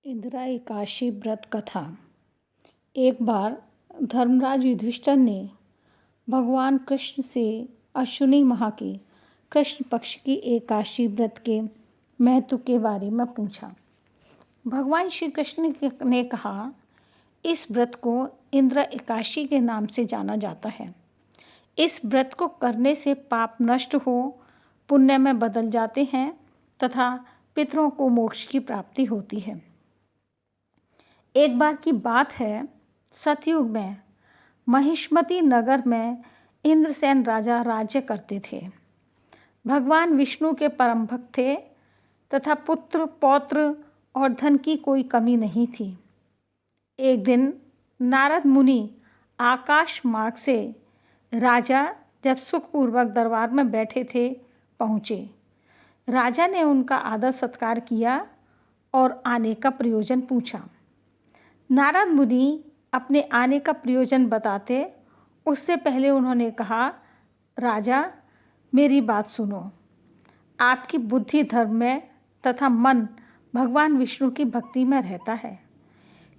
इंदिरा एकादशी व्रत कथा। एक बार धर्मराज युधिष्ठिर ने भगवान कृष्ण से अश्विनी माह की कृष्ण पक्ष की एकादशी व्रत के महत्व के बारे में पूछा। भगवान श्री कृष्ण ने कहा, इस व्रत को इंदिरा एकादशी के नाम से जाना जाता है। इस व्रत को करने से पाप नष्ट हो, पुण्य में बदल जाते हैं तथा पितरों को मोक्ष की प्राप्ति होती है। एक बार की बात है, सतयुग में महिष्मती नगर में इंद्रसेन राजा राज्य करते थे। भगवान विष्णु के परम भक्त थे तथा पुत्र पौत्र और धन की कोई कमी नहीं थी। एक दिन नारद मुनि आकाश मार्ग से राजा जब सुखपूर्वक दरबार में बैठे थे पहुँचे। राजा ने उनका आदर सत्कार किया और आने का प्रयोजन पूछा। नारद मुनि अपने आने का प्रयोजन बताते उससे पहले उन्होंने कहा, राजा मेरी बात सुनो। आपकी बुद्धि धर्म में तथा मन भगवान विष्णु की भक्ति में रहता है।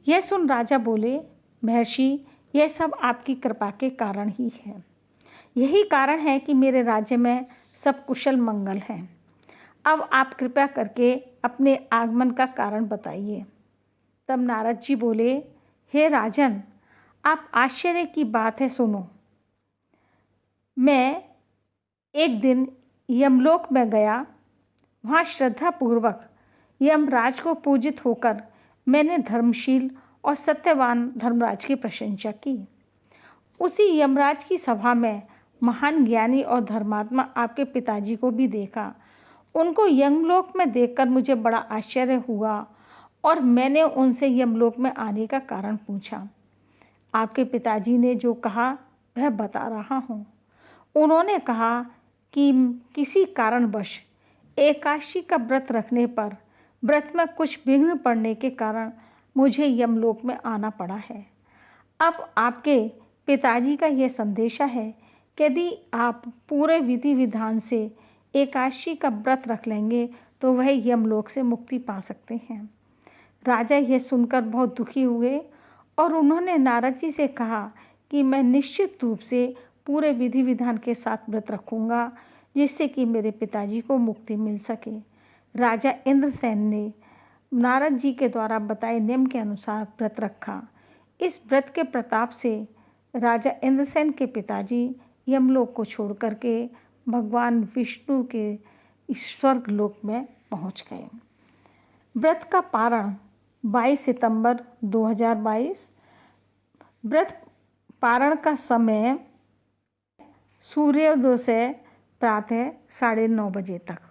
यह सुन राजा बोले, महर्षि यह सब आपकी कृपा के कारण ही है। यही कारण है कि मेरे राज्य में सब कुशल मंगल है। अब आप कृपया करके अपने आगमन का कारण बताइए। तब नारद जी बोले, हे राजन, आप आश्चर्य की बात है सुनो। मैं एक दिन यमलोक में गया। वहाँ श्रद्धापूर्वक यमराज को पूजित होकर मैंने धर्मशील और सत्यवान धर्मराज की प्रशंसा की। उसी यमराज की सभा में महान ज्ञानी और धर्मात्मा आपके पिताजी को भी देखा। उनको यमलोक में देखकर मुझे बड़ा आश्चर्य हुआ और मैंने उनसे यमलोक में आने का कारण पूछा। आपके पिताजी ने जो कहा वह बता रहा हूँ। उन्होंने कहा कि किसी कारणवश एकादशी का व्रत रखने पर व्रत में कुछ विघ्न पड़ने के कारण मुझे यमलोक में आना पड़ा है। अब आपके पिताजी का यह संदेशा है कि यदि आप पूरे विधि विधान से एकादशी का व्रत रख लेंगे तो वह यमलोक से मुक्ति पा सकते हैं। राजा यह सुनकर बहुत दुखी हुए और उन्होंने नारद जी से कहा कि मैं निश्चित रूप से पूरे विधि विधान के साथ व्रत रखूँगा जिससे कि मेरे पिताजी को मुक्ति मिल सके। राजा इंद्रसेन ने नारद जी के द्वारा बताए नियम के अनुसार व्रत रखा। इस व्रत के प्रताप से राजा इंद्रसेन के पिताजी यमलोक को छोड़ करके भगवान विष्णु के स्वर्ग लोक में पहुँच गए। व्रत का पारण 22 सितंबर 2022। व्रत पारण का समय सूर्योदय से प्रातः 9:30 बजे तक।